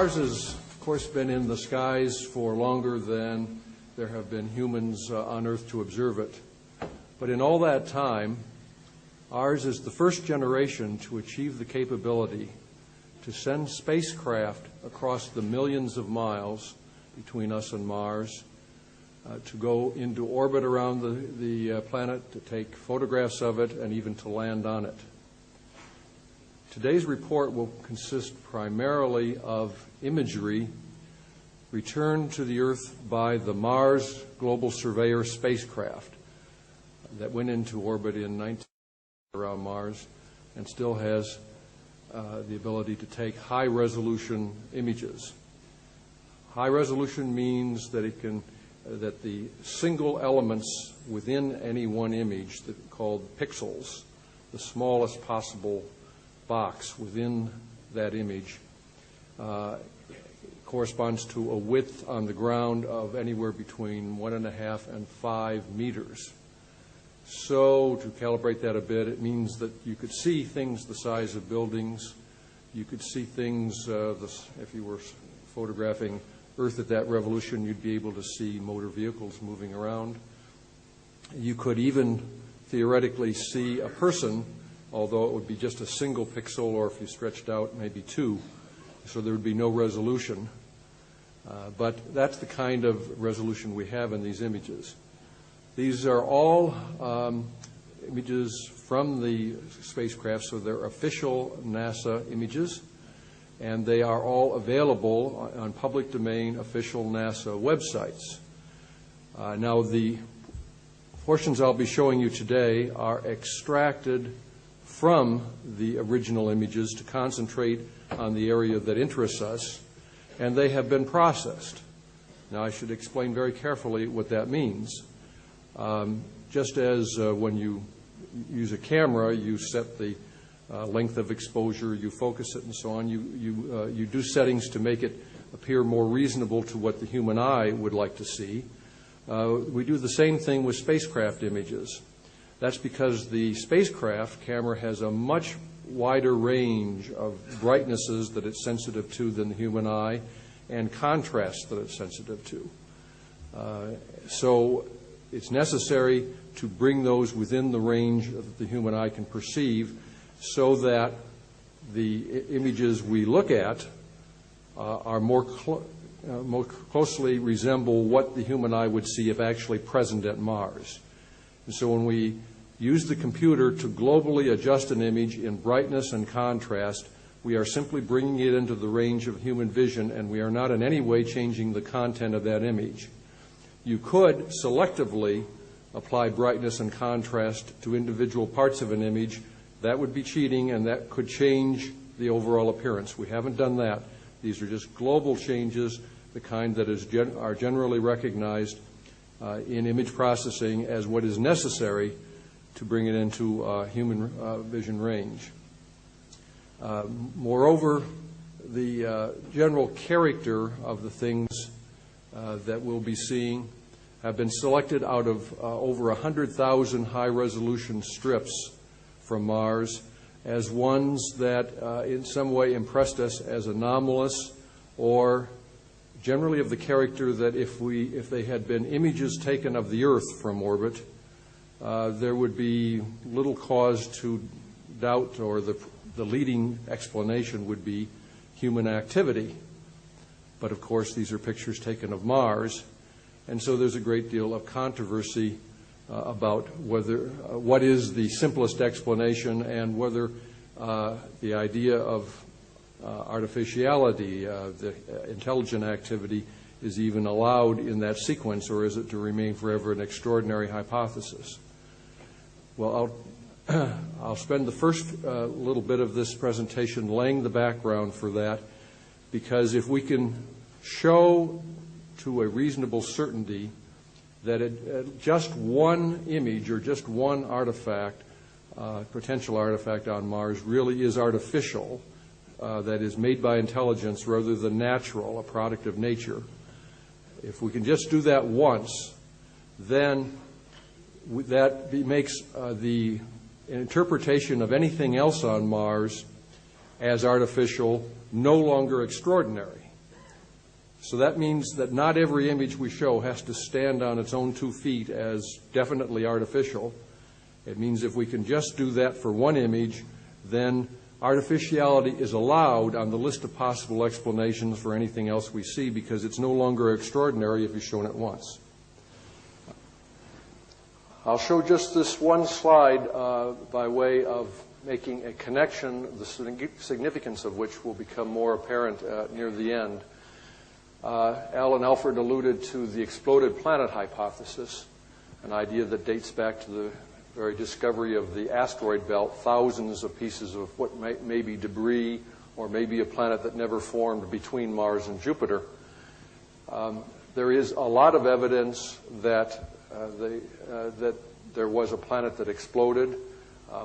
Mars has, of course, been in the skies for longer than there have been humans on Earth to observe it. But in all that time, ours is the first generation to achieve the capability to send spacecraft across the millions of miles between us and Mars, to go into orbit around the planet, to take photographs of it, and even to land on it. Today's report will consist primarily of imagery returned to the Earth by the Mars Global Surveyor spacecraft that went into orbit in 19 around Mars and still has the ability to take high-resolution images. High resolution means that that the single elements within any one image, that are called pixels, the smallest possible box within that image, corresponds to a width on the ground of anywhere between 1.5 and 5 meters. So to calibrate that a bit, it means that you could see things the size of buildings. You could see things, if you were photographing Earth at that revolution, you'd be able to see motor vehicles moving around. You could even theoretically see a person, although it would be just a single pixel, or if you stretched out, maybe two, so there would be no resolution. But that's the kind of resolution we have in these images. These are all images from the spacecraft, so they're official NASA images, and they are all available on public domain official NASA websites. Now, the portions I'll be showing you today are extracted from the original images to concentrate on the area that interests us, and they have been processed. Now, I should explain very carefully what that means. Just as when you use a camera, you set the length of exposure, you focus it, and so on. You do settings to make it appear more reasonable to what the human eye would like to see. We do the same thing with spacecraft images. That's because the spacecraft camera has a much wider range of brightnesses that it's sensitive to than the human eye, and contrast that it's sensitive to. So it's necessary to bring those within the range that the human eye can perceive, so that the images we look at are more closely resemble what the human eye would see if actually present at Mars. And so when we use the computer to globally adjust an image in brightness and contrast, we are simply bringing it into the range of human vision, and we are not in any way changing the content of that image. You could selectively apply brightness and contrast to individual parts of an image. That would be cheating, and that could change the overall appearance. We haven't done that. These are just global changes, the kind that are generally recognized in image processing as what is necessary to bring it into human vision range. Moreover, the general character of the things that we'll be seeing have been selected out of over 100,000 high-resolution strips from Mars as ones that in some way impressed us as anomalous, or generally of the character that if they had been images taken of the Earth from orbit, there would be little cause to doubt, or the leading explanation would be human activity. But of course, these are pictures taken of Mars, and so there's a great deal of controversy about what is the simplest explanation, and whether the idea of artificiality, the intelligent activity, is even allowed in that sequence, or is it to remain forever an extraordinary hypothesis? Well, I'll spend the first little bit of this presentation laying the background for that, because if we can show to a reasonable certainty that just one image or just one artifact, potential artifact on Mars, really is artificial, that is made by intelligence rather than natural, a product of nature. If we can just do that once, then that makes the interpretation of anything else on Mars as artificial no longer extraordinary. So that means that not every image we show has to stand on its own 2 feet as definitely artificial. It means if we can just do that for one image, then artificiality is allowed on the list of possible explanations for anything else we see, because it's no longer extraordinary if you've shown it once. I'll show just this one slide by way of making a connection, the significance of which will become more apparent near the end. Alan Alford alluded to the exploded planet hypothesis, an idea that dates back to the very discovery of the asteroid belt, thousands of pieces of what may be debris or maybe a planet that never formed between Mars and Jupiter. There is a lot of evidence that there was a planet that exploded.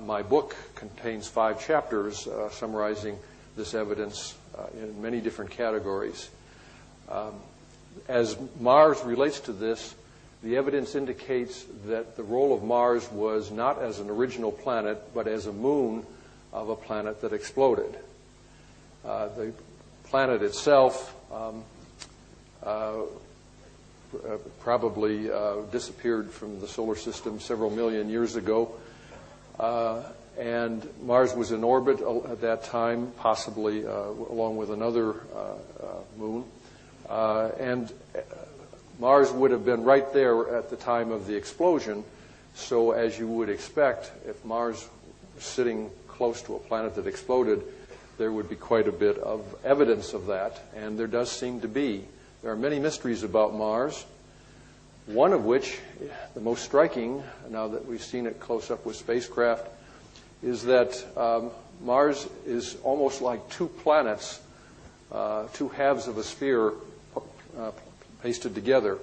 My book contains 5 chapters summarizing this evidence in many different categories. As Mars relates to this, the evidence indicates that the role of Mars was not as an original planet, but as a moon of a planet that exploded. The planet itself probably disappeared from the solar system several million years ago, and Mars was in orbit at that time, possibly along with another moon. And Mars would have been right there at the time of the explosion. So as you would expect, if Mars was sitting close to a planet that exploded, there would be quite a bit of evidence of that. And there does seem to be. There are many mysteries about Mars, one of which, the most striking, now that we've seen it close up with spacecraft, is that Mars is almost like 2 planets, 2 halves of a sphere pasted together.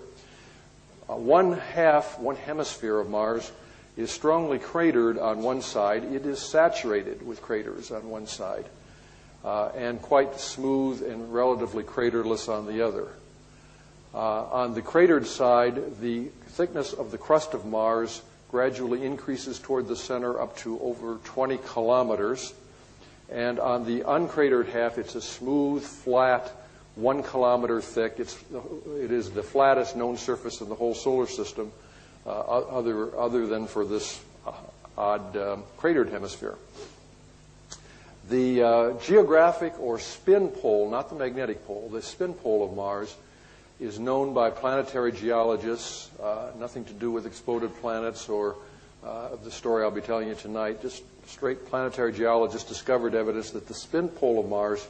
One hemisphere of Mars is strongly cratered on one side. It is saturated with craters on one side, and quite smooth and relatively craterless on the other. On the cratered side, the thickness of the crust of Mars gradually increases toward the center up to over 20 kilometers. And on the uncratered half, it's a smooth, flat, 1 kilometer thick. It is the flattest known surface in the whole solar system, other than for this odd cratered hemisphere. The geographic or spin pole, not the magnetic pole, the spin pole of Mars is known by planetary geologists, nothing to do with exploded planets or the story I'll be telling you tonight. Just straight planetary geologists discovered evidence that the spin pole of Mars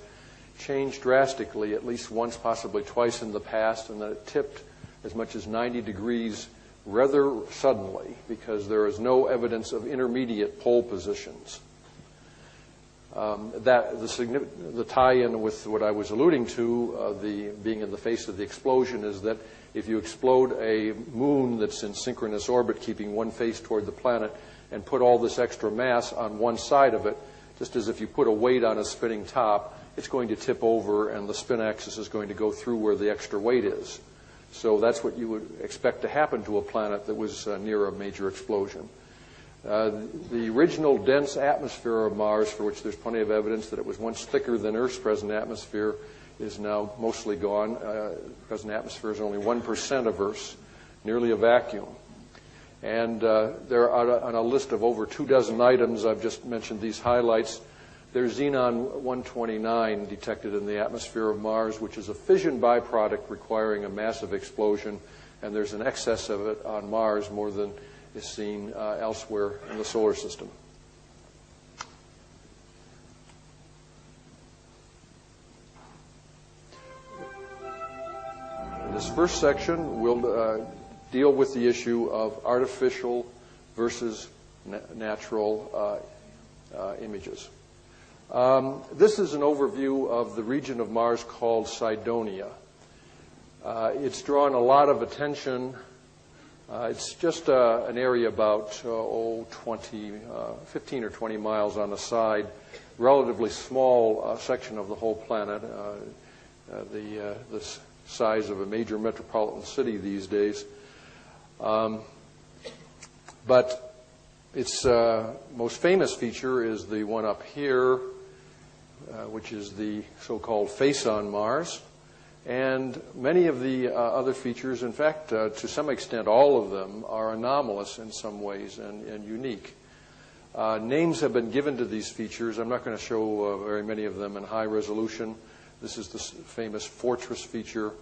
changed drastically at least once, possibly twice in the past, and that it tipped as much as 90 degrees rather suddenly, because there is no evidence of intermediate pole positions. The tie-in with what I was alluding to, the being in the face of the explosion, is that if you explode a moon that's in synchronous orbit, keeping one face toward the planet, and put all this extra mass on one side of it, just as if you put a weight on a spinning top, it's going to tip over and the spin axis is going to go through where the extra weight is. So that's what you would expect to happen to a planet that was near a major explosion. The original dense atmosphere of Mars, for which there's plenty of evidence that it was once thicker than Earth's present atmosphere, is now mostly gone. The present atmosphere is only 1% of Earth's, nearly a vacuum. And there are on a list of over 24 items, I've just mentioned these highlights. There's xenon-129 detected in the atmosphere of Mars, which is a fission byproduct requiring a massive explosion, and there's an excess of it on Mars, more than is seen elsewhere in the solar system. In this first section, we'll deal with the issue of artificial versus natural images. This is an overview of the region of Mars called Cydonia. It's drawn a lot of attention. It's just an area about 15 or 20 miles on the side, relatively small section of the whole planet, the size of a major metropolitan city these days. But its most famous feature is the one up here, which is the so-called face on Mars. And many of the other features, in fact, to some extent, all of them are anomalous in some ways and unique. Names have been given to these features. I'm not going to show very many of them in high resolution. This is the famous fortress feature.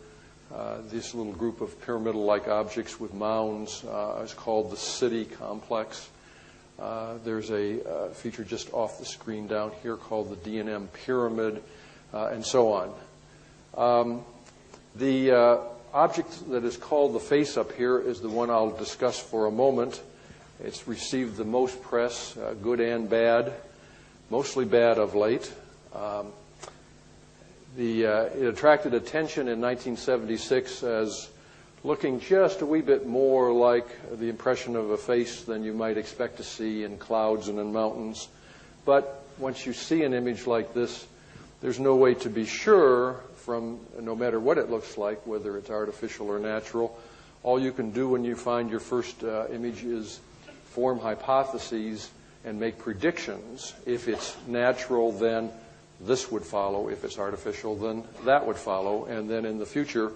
This little group of pyramidal-like objects with mounds is called the city complex. There's a feature just off the screen down here called the D&M pyramid, and so on. The object that is called the face up here is the one I'll discuss for a moment. It's received the most press, good and bad, mostly bad of late. It attracted attention in 1976 as looking just a wee bit more like the impression of a face than you might expect to see in clouds and in mountains. But once you see an image like this, there's no way to be sure from, no matter what it looks like, whether it's artificial or natural. All you can do when you find your first image is form hypotheses and make predictions. If it's natural, then this would follow. If it's artificial, then that would follow. And then in the future,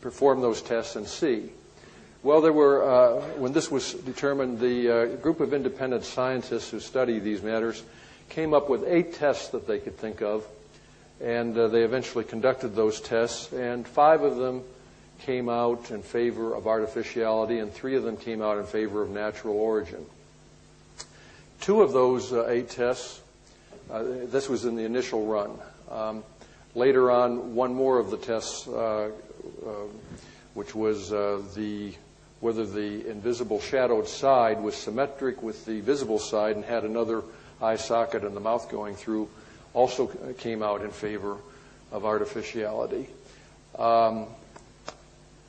perform those tests and see. Well, there were, when this was determined, the group of independent scientists who study these matters came up with 8 tests that they could think of. And they eventually conducted those tests, and 5 of them came out in favor of artificiality, and 3 of them came out in favor of natural origin. 2 of those 8 tests, this was in the initial run. Later on, 1 more of the tests, which was whether the invisible shadowed side was symmetric with the visible side and had another eye socket and the mouth going through, also came out in favor of artificiality. 2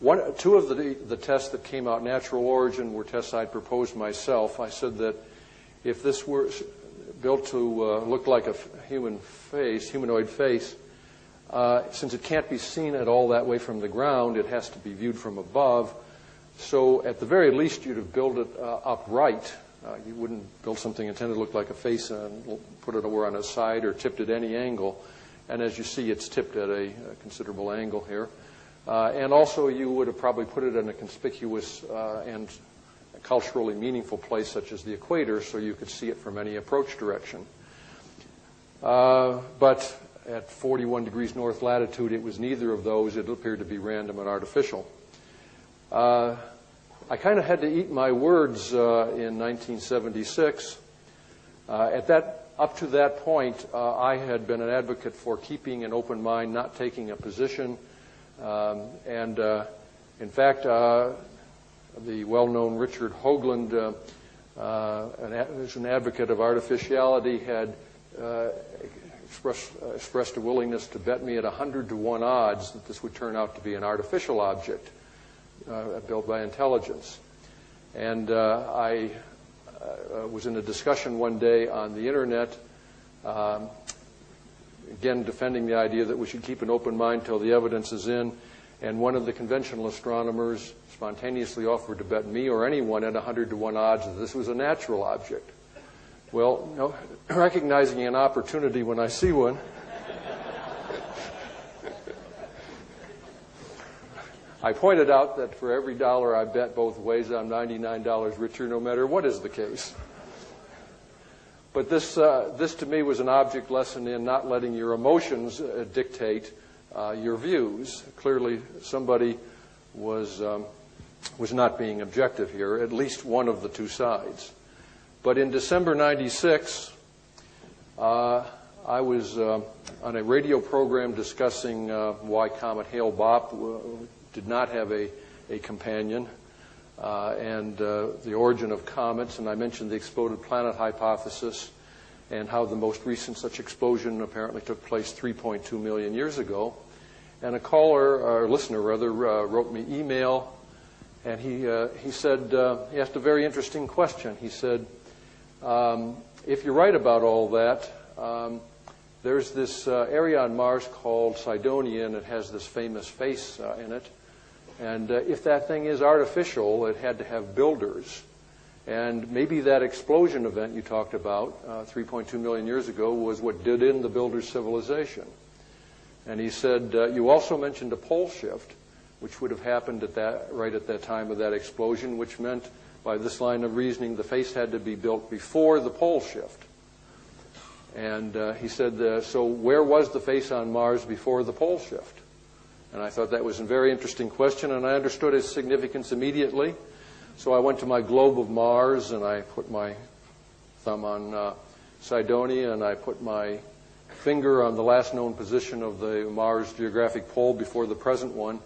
of the tests that came out natural origin were tests I'd proposed myself. I said that if this were built to look like a humanoid face, since it can't be seen at all that way from the ground, it has to be viewed from above. So at the very least, you'd have built it upright. You wouldn't build something intended to look like a face and put it over on a side or tipped at any angle. And as you see, it's tipped at a considerable angle here. And also, you would have probably put it in a conspicuous and culturally meaningful place, such as the equator, so you could see it from any approach direction. But at 41 degrees north latitude, it was neither of those. It appeared to be random and artificial. I kind of had to eat my words in 1976. Up to that point, I had been an advocate for keeping an open mind, not taking a position. In fact, the well-known Richard Hoagland, who's an advocate of artificiality, had expressed a willingness to bet me at 100 to 1 odds that this would turn out to be an artificial object built by intelligence. And I was in a discussion one day on the internet, again defending the idea that we should keep an open mind till the evidence is in, and one of the conventional astronomers spontaneously offered to bet me or anyone at 100 to 1 odds that this was a natural object. Well, recognizing an opportunity when I see one, I pointed out that for every dollar I bet both ways, I'm $99 richer no matter what is the case. But this to me was an object lesson in not letting your emotions dictate your views. Clearly, somebody was not being objective here, at least one of the 2 sides. But in December '96, I was on a radio program discussing why Comet Hale-Bopp did not have a companion, and the origin of comets, and I mentioned the exploded planet hypothesis and how the most recent such explosion apparently took place 3.2 million years ago. And a caller, or listener rather, wrote me email, and he said, he asked a very interesting question. He said, if you're right about all that, there's this area on Mars called Cydonia, and it has this famous face in it. And if that thing is artificial, it had to have builders. And maybe that explosion event you talked about 3.2 million years ago was what did in the builders' civilization. And he said, you also mentioned a pole shift, which would have happened right at that time of that explosion, which meant, by this line of reasoning, the face had to be built before the pole shift. And he said, so where was the face on Mars before the pole shift? And I thought that was a very interesting question, and I understood its significance immediately. So I went to my globe of Mars, and I put my thumb on Cydonia, and I put my finger on the last known position of the Mars geographic pole before the present one.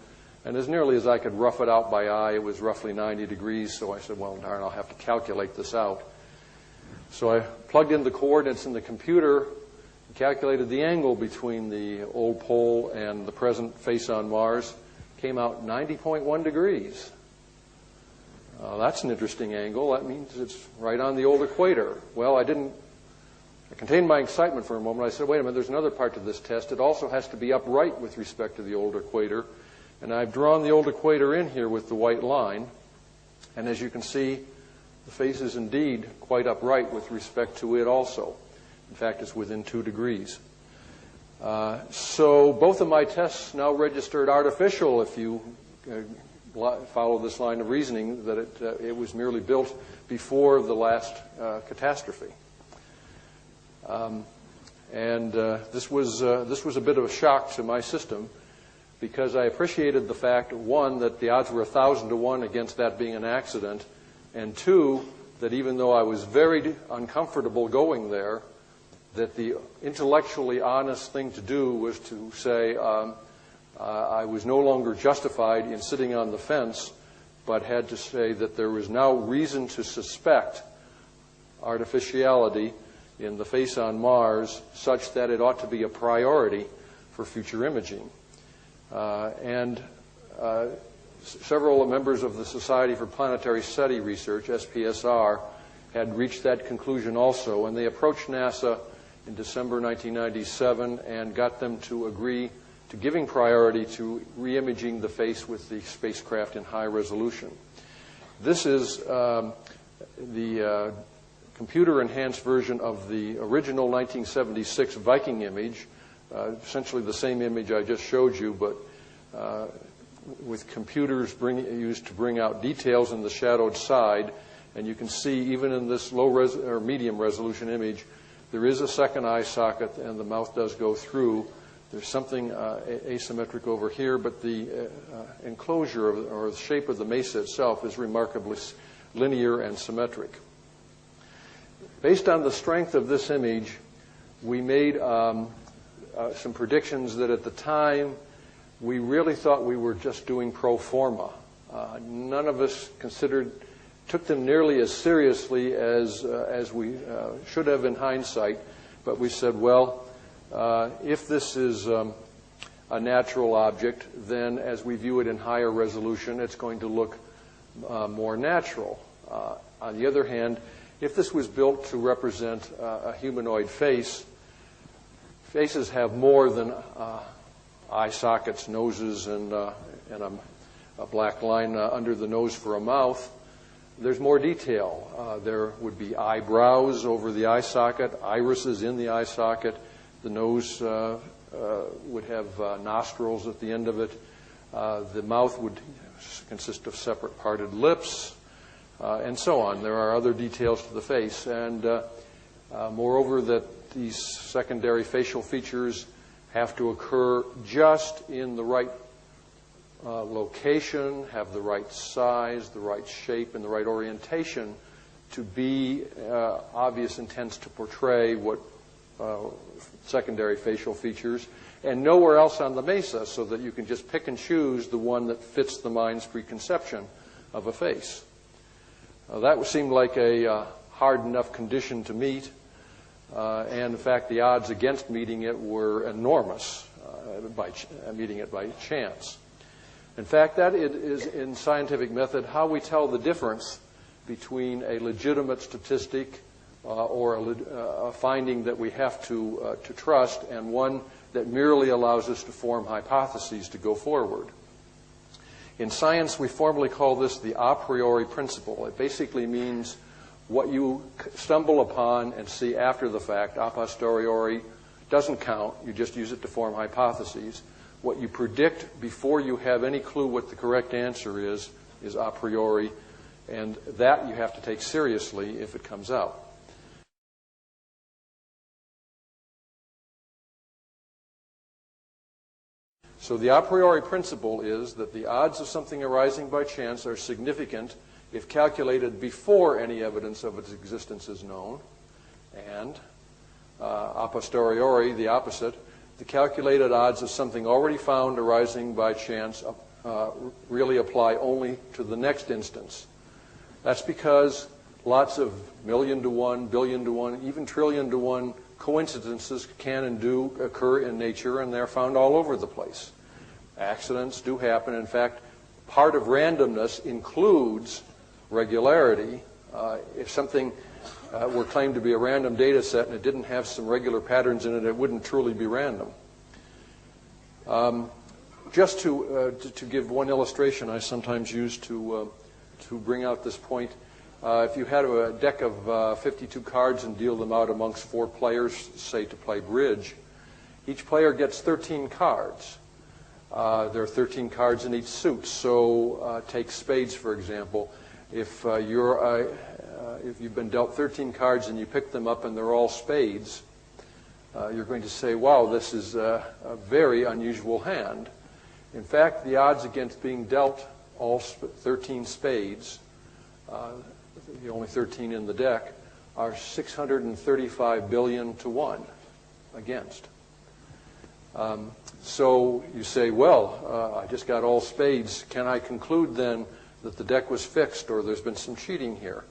And as nearly as I could rough it out by eye, it was roughly 90 degrees. So I said, well, darn, I'll have to calculate this out. So I plugged in the coordinates in the computer and calculated the angle between the old pole and the present face on Mars. Came out 90.1 degrees. That's an interesting angle. That means it's right on the old equator. Well, I contained my excitement for a moment. I said, wait a minute, there's another part to this test. It also has to be upright with respect to the old equator. And I've drawn the old equator in here with the white line. And as you can see, the face is indeed quite upright with respect to it also. In fact, it's within 2 degrees. So both of my tests now registered artificial, if you follow this line of reasoning, that it was merely built before the last catastrophe. This was a bit of a shock to my system, because I appreciated the fact, one, that the odds were 1,000 to 1 against that being an accident, and two, that even though I was very uncomfortable going there, that the intellectually honest thing to do was to say I was no longer justified in sitting on the fence, but had to say that there was now reason to suspect artificiality in the face on Mars, such that it ought to be a priority for future imaging. Several members of the Society for Planetary SETI Research, SPSR, had reached that conclusion also, and they approached NASA in December 1997 and got them to agree to giving priority to re-imaging the face with the spacecraft in high resolution. This is the computer-enhanced version of the original 1976 Viking image, essentially the same image I just showed you, but with computers used to bring out details in the shadowed side. And you can see, even in this or medium resolution image, there is a second eye socket, and the mouth does go through. There's something asymmetric over here, but the enclosure or the shape of the mesa itself is remarkably linear and symmetric. Based on the strength of this image, we made some predictions that at the time we really thought we were just doing pro forma. None of us took them nearly as seriously as we should have in hindsight, but we said, well, if this is a natural object, then as we view it in higher resolution, it's going to look more natural. On the other hand, if this was built to represent a humanoid face, faces have more than eye sockets, noses, and a black line under the nose for a mouth. There's more detail. There would be eyebrows over the eye socket, irises in the eye socket. The nose would have nostrils at the end of it. The mouth would consist of separate parted lips, and so on. There are other details to the face. And moreover, that these secondary facial features have to occur just in the right location, have the right size, the right shape, and the right orientation to be obvious intents to portray what secondary facial features, and nowhere else on the mesa, so that you can just pick and choose the one that fits the mind's preconception of a face. That seemed like a hard enough condition to meet, and in fact the odds against meeting it were enormous, meeting it by chance. In fact, that is, in scientific method, how we tell the difference between a legitimate statistic or a finding that we have to trust and one that merely allows us to form hypotheses to go forward. In science, we formally call this the a priori principle. It basically means what you stumble upon and see after the fact. A posteriori doesn't count. You just use it to form hypotheses. What you predict before you have any clue what the correct answer is a priori, and that you have to take seriously if it comes out. So the a priori principle is that the odds of something arising by chance are significant if calculated before any evidence of its existence is known, and a posteriori, the opposite, the calculated odds of something already found arising by chance really apply only to the next instance. That's because lots of million to one, billion to one, even trillion to one coincidences can and do occur in nature, and they're found all over the place. Accidents do happen. In fact, part of randomness includes regularity. If something were claimed to be a random data set and it didn't have some regular patterns in it, it wouldn't truly be random. Just to give one illustration I sometimes use to bring out this point, if you had a deck of 52 cards and deal them out amongst 4 players, say to play bridge, each player gets 13 cards. There are 13 cards in each suit. So take spades, for example. If you've been dealt 13 cards and you pick them up and they're all spades, you're going to say, wow, this is a very unusual hand. In fact, the odds against being dealt all 13 spades, the only 13 in the deck, are 635 billion to 1 against. So you say, well, I just got all spades. Can I conclude then that the deck was fixed or there's been some cheating here?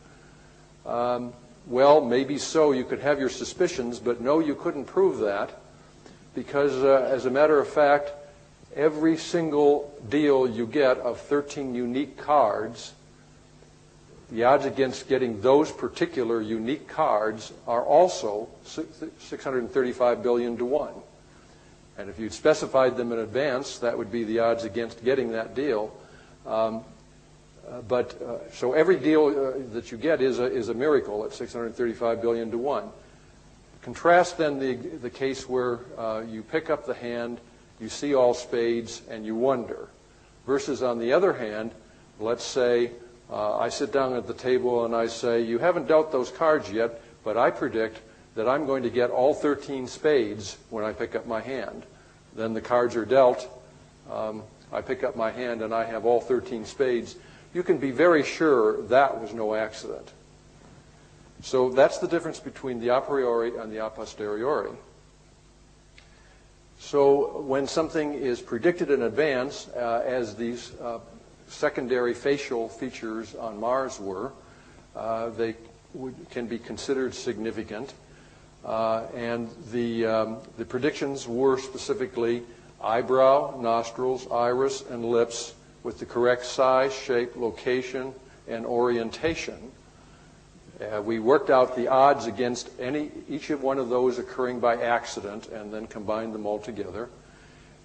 Well, maybe so. You could have your suspicions, but no, you couldn't prove that because, as a matter of fact, every single deal you get of 13 unique cards, the odds against getting those particular unique cards are also 635 billion to 1. And if you'd specified them in advance, that would be the odds against getting that deal. So every deal that you get is a miracle at 635 billion to 1. Contrast then the case where you pick up the hand, you see all spades, and you wonder. Versus on the other hand, let's say I sit down at the table and I say, you haven't dealt those cards yet, but I predict that I'm going to get all 13 spades when I pick up my hand. Then the cards are dealt. I pick up my hand and I have all 13 spades. You can be very sure that was no accident. So that's the difference between the a priori and the a posteriori. So when something is predicted in advance, as these secondary facial features on Mars were, they can be considered significant. And the predictions were specifically eyebrow, nostrils, iris, and lips with the correct size, shape, location, and orientation. We worked out the odds against each of one of those occurring by accident and then combined them all together.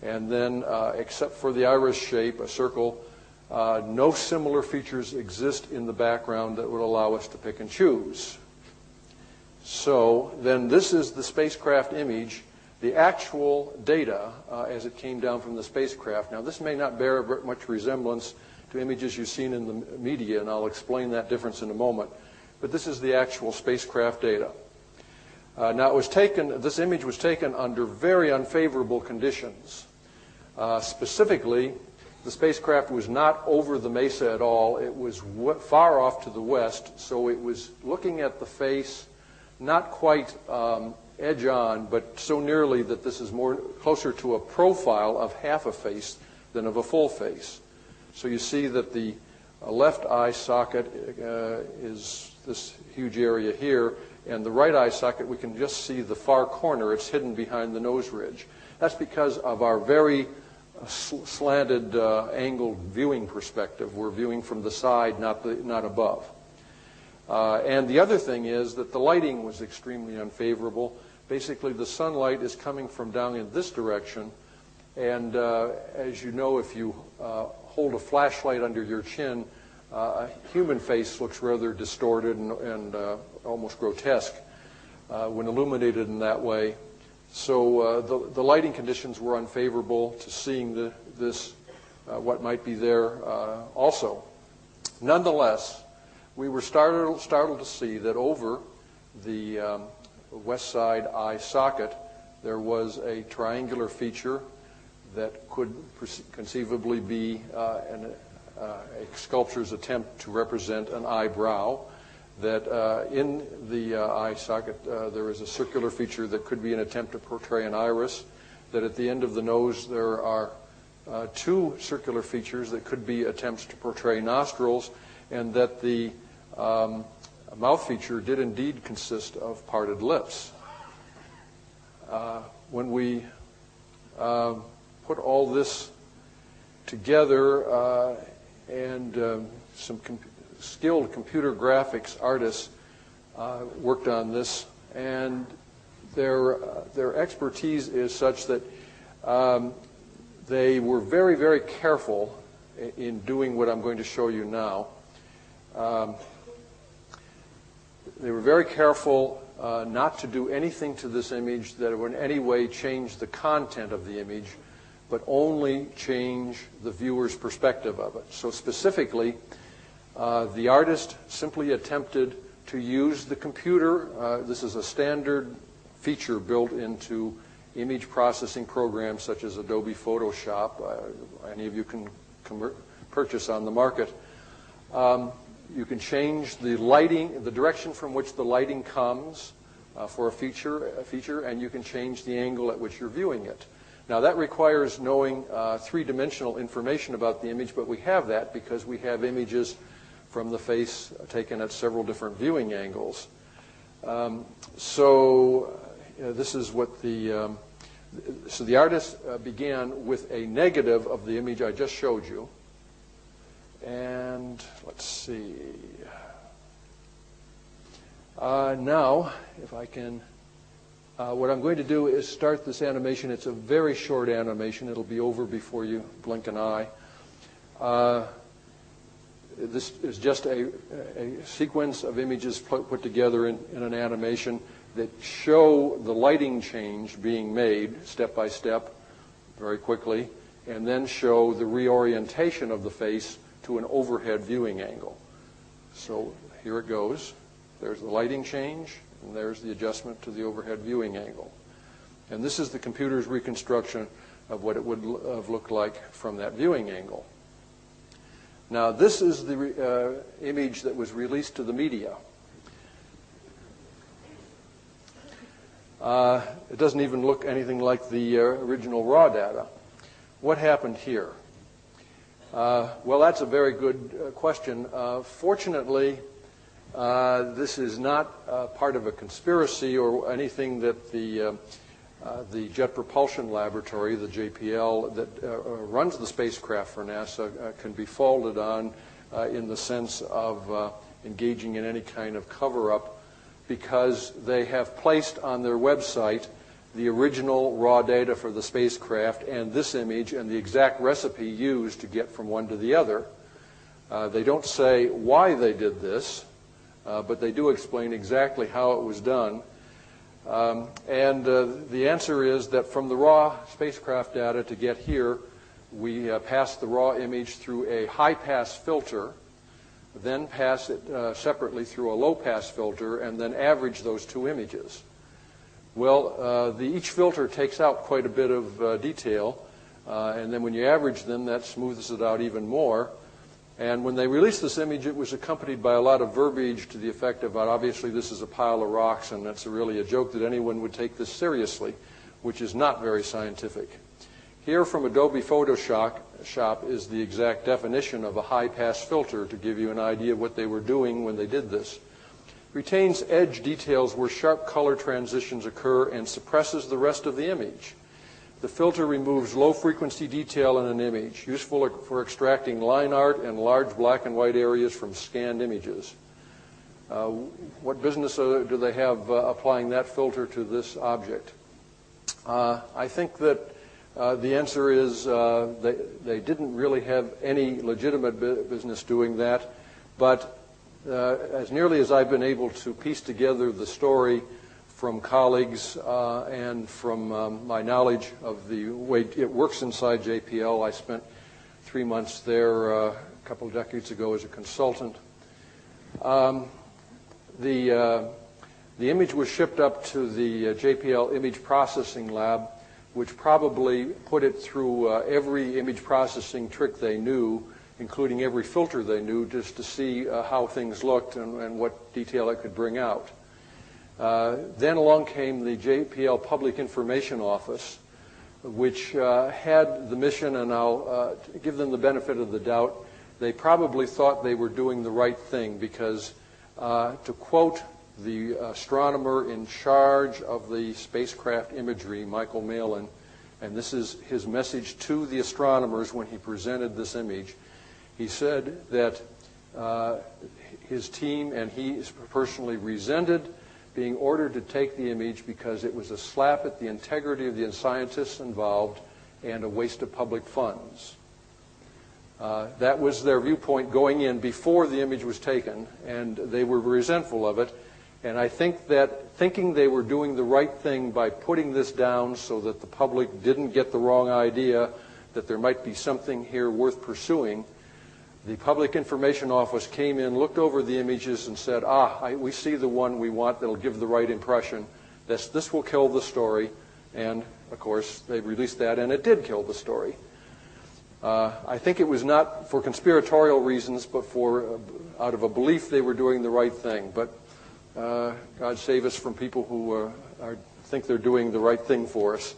And then, except for the iris shape, a circle, no similar features exist in the background that would allow us to pick and choose. So then this is the spacecraft image, the actual data as it came down from the spacecraft. Now this may not bear much resemblance to images you've seen in the media, and I'll explain that difference in a moment. But this is the actual spacecraft data. Now this image was taken under very unfavorable conditions. Specifically, the spacecraft was not over the mesa at all. It was far off to the west, so it was looking at the face, not quite edge on, but so nearly that this is closer to a profile of half a face than of a full face. So you see that the left eye socket is this huge area here, and the right eye socket, we can just see the far corner. It's hidden behind the nose ridge. That's because of our very slanted, angled viewing perspective. We're viewing from the side, not above. And the other thing is that the lighting was extremely unfavorable. Basically, the sunlight is coming from down in this direction, and as you know, if you hold a flashlight under your chin, a human face looks rather distorted and almost grotesque when illuminated in that way. So the lighting conditions were unfavorable to seeing this, what might be there also. Nonetheless, we were startled to see that over the west side eye socket there was a triangular feature that could conceivably be a sculptor's attempt to represent an eyebrow. That in the eye socket there is a circular feature that could be an attempt to portray an iris, that at the end of the nose there are two circular features that could be attempts to portray nostrils, and that the mouth feature did indeed consist of parted lips. When we put all this together and some skilled computer graphics artists worked on this, and their expertise is such that they were very, very careful in doing what I'm going to show you now. They were very careful not to do anything to this image that would in any way change the content of the image, but only change the viewer's perspective of it. So specifically, the artist simply attempted to use the computer. This is a standard feature built into image processing programs such as Adobe Photoshop. Any of you can purchase on the market. You can change the lighting, the direction from which the lighting comes for a feature, and you can change the angle at which you're viewing it. Now that requires knowing three-dimensional information about the image, but we have that because we have images from the face taken at several different viewing angles. This is what so the artist began with a negative of the image I just showed you. And let's see. Now, if I can, what I'm going to do is start this animation. It's a very short animation. It'll be over before you blink an eye. This is just a sequence of images put together in an animation that show the lighting change being made step by step very quickly, and then show the reorientation of the face to an overhead viewing angle. So here it goes. There's the lighting change, and there's the adjustment to the overhead viewing angle. And this is the computer's reconstruction of what it would have looked like from that viewing angle. Now, this is the image that was released to the media. It doesn't even look anything like the original raw data. What happened here? Well, that's a very good question. Fortunately, this is not part of a conspiracy or anything that the Jet Propulsion Laboratory, the JPL, that runs the spacecraft for NASA can be faulted on in the sense of engaging in any kind of cover-up, because they have placed on their website the original raw data for the spacecraft and this image and the exact recipe used to get from one to the other. They don't say why they did this, but they do explain exactly how it was done. The answer is that from the raw spacecraft data to get here, we pass the raw image through a high-pass filter, then pass it separately through a low-pass filter, and then average those two images. Well, each filter takes out quite a bit of detail, and then when you average them, that smooths it out even more. And when they released this image, it was accompanied by a lot of verbiage to the effect of, obviously this is a pile of rocks, and that's really a joke that anyone would take this seriously, which is not very scientific. Here from Adobe Photoshop is the exact definition of a high-pass filter to give you an idea of what they were doing when they did this. Retains edge details where sharp color transitions occur and suppresses the rest of the image. The filter removes low-frequency detail in an image, useful for extracting line art and large black and white areas from scanned images. What business do they have applying that filter to this object? I think that the answer is they didn't really have any legitimate business doing that, but as nearly as I've been able to piece together the story from colleagues and from my knowledge of the way it works inside JPL. I spent 3 months there a couple of decades ago as a consultant. The image was shipped up to the JPL image processing lab, which probably put it through every image processing trick they knew, including every filter they knew, just to see how things looked and what detail it could bring out. Then along came the JPL Public Information Office, which had the mission, and I'll give them the benefit of the doubt, they probably thought they were doing the right thing because, to quote the astronomer in charge of the spacecraft imagery, Michael Malin, and this is his message to the astronomers when he presented this image, he said that his team and he personally resented being ordered to take the image because it was a slap at the integrity of the scientists involved and a waste of public funds. That was their viewpoint going in before the image was taken, and they were resentful of it. And I think that thinking they were doing the right thing by putting this down so that the public didn't get the wrong idea that there might be something here worth pursuing, the Public Information Office came in, looked over the images, and said, we see the one we want that'll give the right impression. This will kill the story. And, of course, they released that, and it did kill the story. I think it was not for conspiratorial reasons, but out of a belief they were doing the right thing. But God save us from people who think they're doing the right thing for us.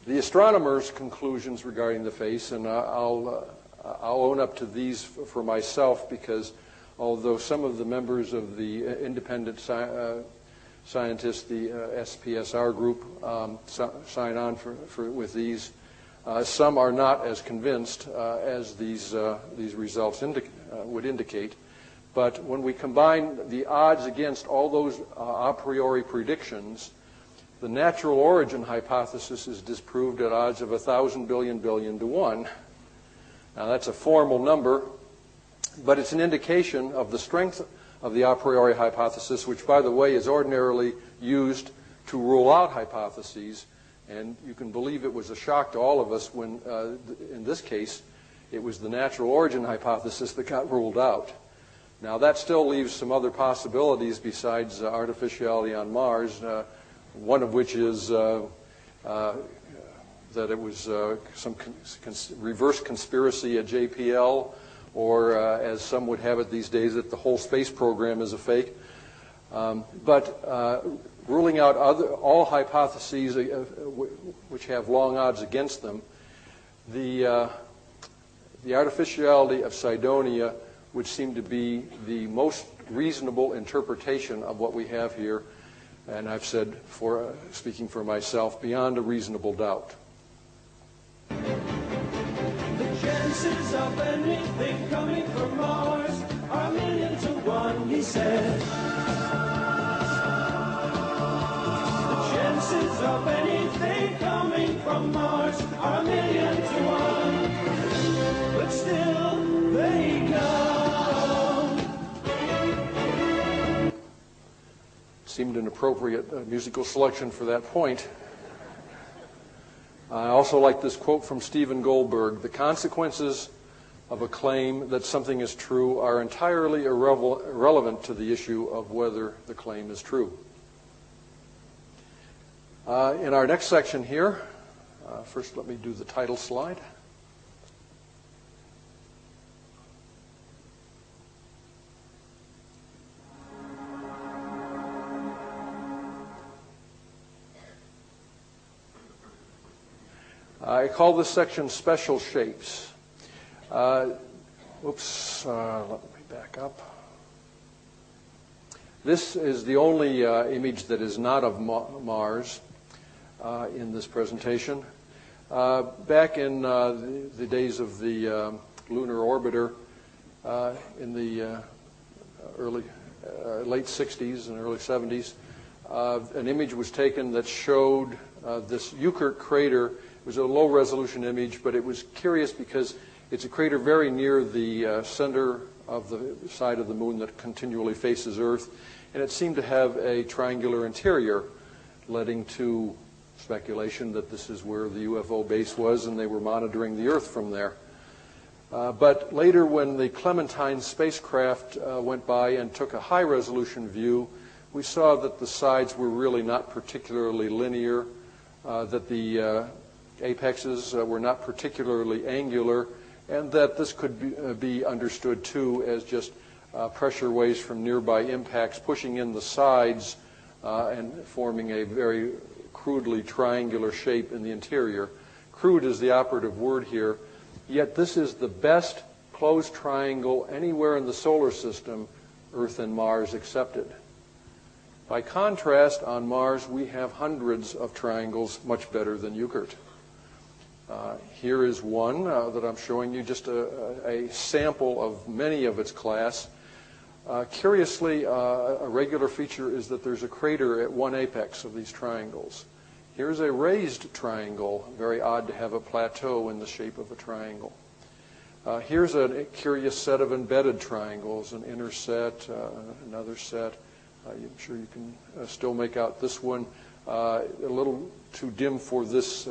The astronomers' conclusions regarding the face, and I'll own up to these for myself because although some of the members of the independent scientists, the SPSR group, sign on with these, some are not as convinced as these results would indicate. But when we combine the odds against all those a priori predictions, the natural origin hypothesis is disproved at odds of 1,000 billion to 1. Now that's a formal number, but it's an indication of the strength of the a priori hypothesis, which, by the way, is ordinarily used to rule out hypotheses. And you can believe it was a shock to all of us when, in this case, it was the natural origin hypothesis that got ruled out. Now that still leaves some other possibilities besides artificiality on Mars. One of which is that it was some reverse conspiracy at JPL, or as some would have it these days, that the whole space program is a fake. But ruling out all hypotheses which have long odds against them, the artificiality of Cydonia would seem to be the most reasonable interpretation of what we have here. And I've said, speaking for myself, beyond a reasonable doubt. The chances of anything coming from Mars are 1,000,000 to 1, he said. The chances of anything coming from Mars are 1,000,000 to 1. But still, they come. Seemed an appropriate musical selection for that point. I also like this quote from Stephen Goldberg: "The consequences of a claim that something is true are entirely irrelevant to the issue of whether the claim is true." In our next section here, first let me do the title slide. I call this section Special Shapes. Let me back up. This is the only image that is not of Mars in this presentation. Back in the days of the lunar orbiter in the late 60s and early 70s, an image was taken that showed this Euclid crater. It was a low-resolution image, but it was curious because it's a crater very near the center of the side of the moon that continually faces Earth. and it seemed to have a triangular interior, leading to speculation that this is where the UFO base was and they were monitoring the Earth from there. But later, when the Clementine spacecraft went by and took a high-resolution view, we saw that the sides were really not particularly linear, that the apexes were not particularly angular, and that this could be understood, too, as just pressure waves from nearby impacts pushing in the sides and forming a very crudely triangular shape in the interior. Crude is the operative word here. Yet this is the best closed triangle anywhere in the solar system, Earth and Mars excepted. By contrast, on Mars, we have hundreds of triangles much better than Euclid. Here is one that I'm showing you, just a sample of many of its class. Curiously, a regular feature is that there's a crater at one apex of these triangles. Here's a raised triangle. Very odd to have a plateau in the shape of a triangle. Here's a curious set of embedded triangles, an inner set, another set. I'm sure you can still make out this one. A little too dim for this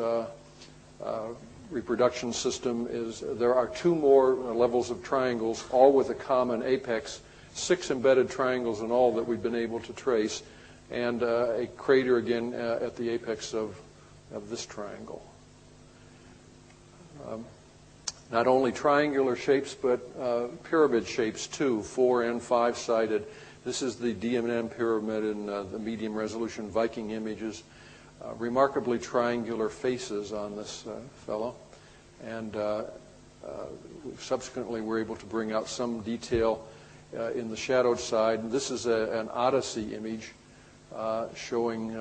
reproduction system is there are two more levels of triangles, all with a common apex, 6 embedded triangles in all that we've been able to trace, and a crater again at the apex of this triangle. Not only triangular shapes, but pyramid shapes too, 4 and 5-sided. This is the D&M pyramid in the medium resolution Viking images. Remarkably triangular faces on this fellow. And subsequently were able to bring out some detail in the shadowed side. This is an Odyssey image showing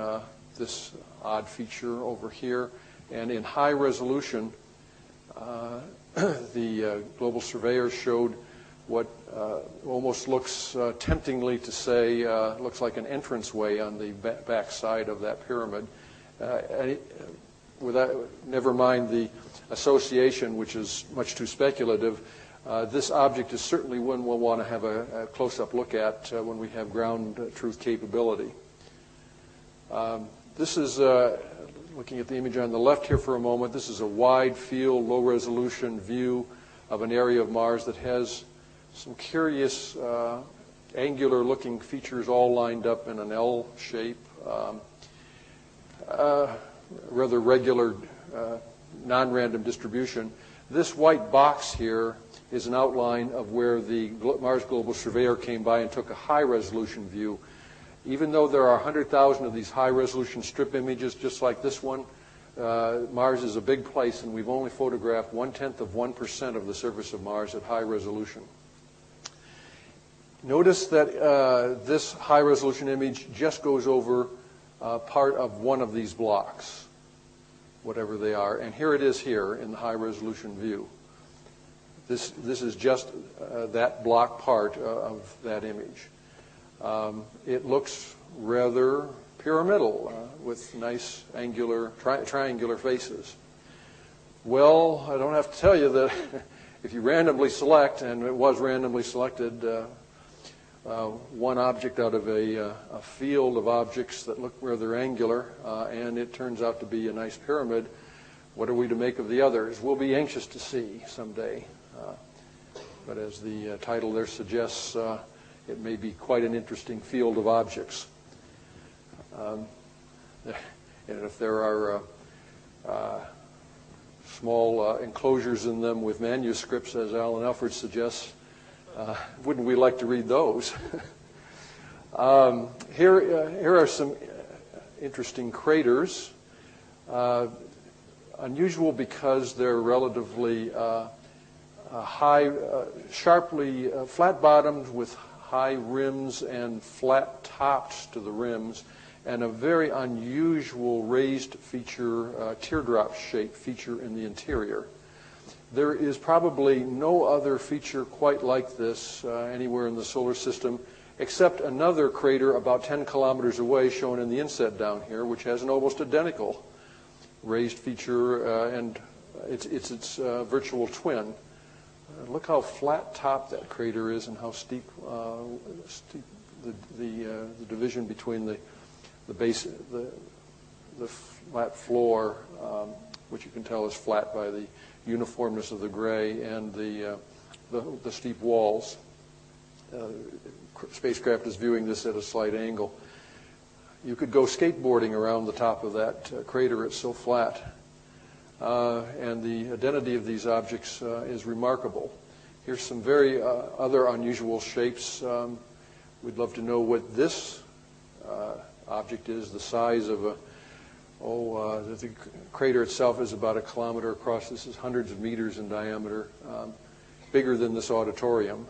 this odd feature over here. And in high resolution, the global surveyor showed what almost looks temptingly to say looks like an entranceway on the back side of that pyramid. Never mind the association, which is much too speculative. This object is certainly one we'll want to have a close-up look at when we have ground truth capability. This is, looking at the image on the left here for a moment, this is a wide field, low-resolution view of an area of Mars that has some curious angular-looking features all lined up in an L shape. Rather regular, non-random distribution. This white box here is an outline of where the Mars Global Surveyor came by and took a high-resolution view. Even though there are 100,000 of these high-resolution strip images just like this one, Mars is a big place, and we've only photographed 0.1% of the surface of Mars at high resolution. Notice that this high-resolution image just goes over part of one of these blocks, whatever they are. And here it is here in the high-resolution view. This is just that block part of that image. It looks rather pyramidal with nice angular, triangular faces. Well, I don't have to tell you that if you randomly select, and it was randomly selected, one object out of a field of objects that look rather angular, and it turns out to be a nice pyramid, what are we to make of the others? We'll be anxious to see someday. But as the title there suggests, it may be quite an interesting field of objects. And if there are small enclosures in them with manuscripts, as Alan Alford suggests, wouldn't we like to read those? Here are some interesting craters. Unusual because they're relatively high, sharply flat-bottomed with high rims and flat tops to the rims, and a very unusual raised feature, teardrop-shaped feature in the interior. There is probably no other feature quite like this anywhere in the solar system, except another crater about 10 kilometers away, shown in the inset down here, which has an almost identical raised feature, and it's its virtual twin. Look how flat-topped that crater is and how steep the division between the base, the flat floor, which you can tell is flat by the uniformness of the gray, and the steep walls. Spacecraft is viewing this at a slight angle. You could go skateboarding around the top of that crater. It's so flat. And the identity of these objects is remarkable. Here's some very other unusual shapes. We'd love to know what this object is. The size of the crater itself is about 1 kilometer across. This is hundreds of meters in diameter, bigger than this auditorium.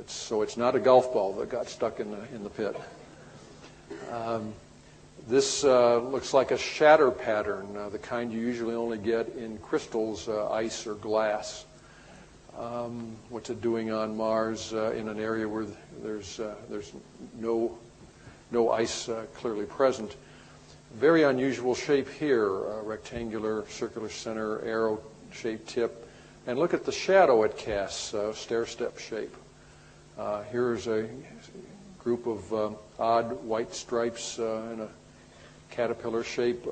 So it's not a golf ball that got stuck in the pit. This looks like a shatter pattern, the kind you usually only get in crystals, ice, or glass. What's it doing on Mars in an area where there's no ice clearly present? Very unusual shape here, rectangular, circular center, arrow-shaped tip. And look at the shadow it casts, stair-step shape. Here's a group of odd white stripes in a caterpillar shape.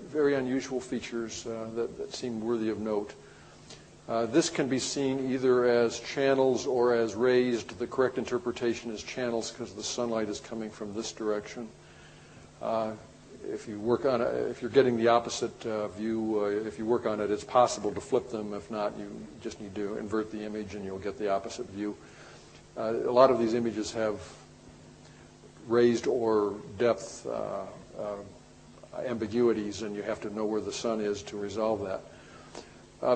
Very unusual features that seem worthy of note. This can be seen either as channels or as raised. The correct interpretation is channels because the sunlight is coming from this direction. If you work on it, if you're getting the opposite view, if you work on it, it's possible to flip them. If not, you just need to invert the image and you'll get the opposite view. A lot of these images have raised or depth ambiguities, and you have to know where the sun is to resolve that.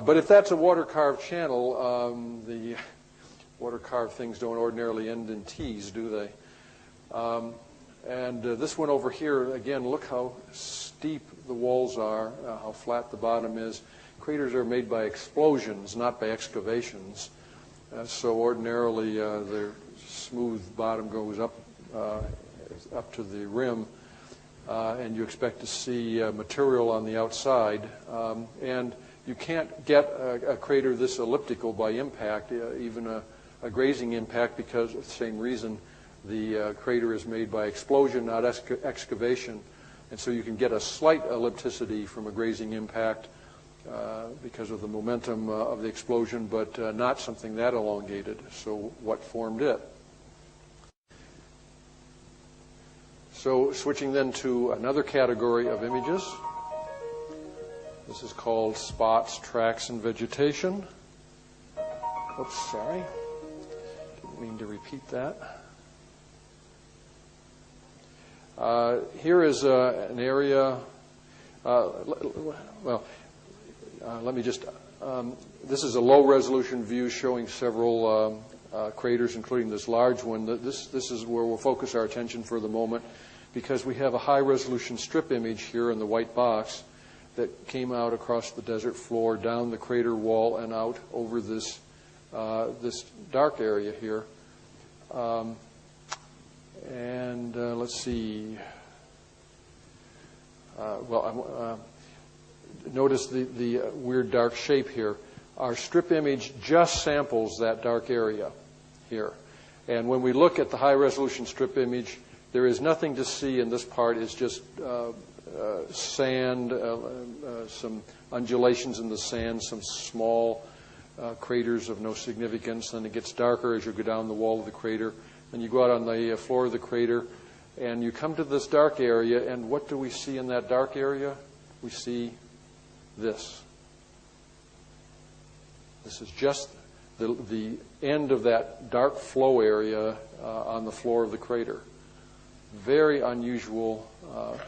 But if that's a water-carved channel, the water-carved things don't ordinarily end in T's, do they? And this one over here, again, look how steep the walls are, how flat the bottom is. Craters are made by explosions, not by excavations. So ordinarily, the smooth bottom goes up to the rim, and you expect to see material on the outside. And you can't get a crater this elliptical by impact, even a grazing impact, because of the same reason. The crater is made by explosion, not excavation. And so you can get a slight ellipticity from a grazing impact because of the momentum of the explosion, but not something that elongated. So what formed it? So switching then to another category of images. This is called spots, tracks, and vegetation. Oops, sorry. Didn't mean to repeat that. Here is an area, let me just, this is a low-resolution view showing several craters, including this large one. This is where we'll focus our attention for the moment, because we have a high-resolution strip image here in the white box that came out across the desert floor, down the crater wall, and out over this, this dark area here. Let's see. Notice the weird dark shape here. Our strip image just samples that dark area here. And when we look at the high-resolution strip image, there is nothing to see in this part. It's just sand, some undulations in the sand, some small craters of no significance. Then it gets darker as you go down the wall of the crater. And you go out on the floor of the crater, and you come to this dark area, and what do we see in that dark area? We see this. This is just the end of that dark flow area on the floor of the crater. Very unusual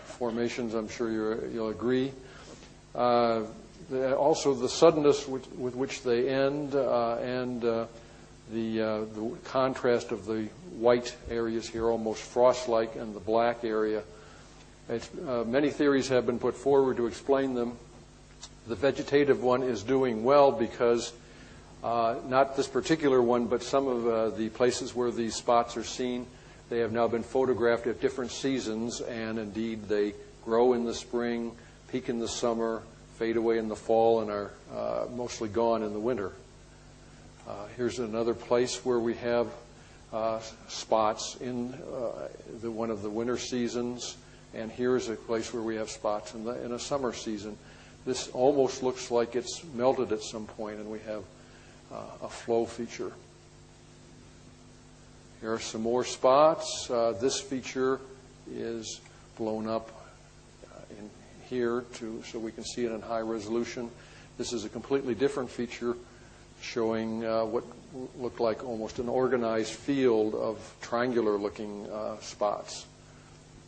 formations, I'm sure you'll agree. Also, the suddenness with which they end and the contrast of the white areas here, almost frost-like, and the black area. Many theories have been put forward to explain them. The vegetative one is doing well because not this particular one, but some of the places where these spots are seen, they have now been photographed at different seasons, and indeed they grow in the spring, peak in the summer, fade away in the fall, and are mostly gone in the winter. Here's another place where we have spots in one of the winter seasons, and here's a place where we have spots in a summer season. This almost looks like it's melted at some point, and we have a flow feature. Here are some more spots. This feature is blown up in here so we can see it in high resolution. This is a completely different feature showing what looked like almost an organized field of triangular-looking spots.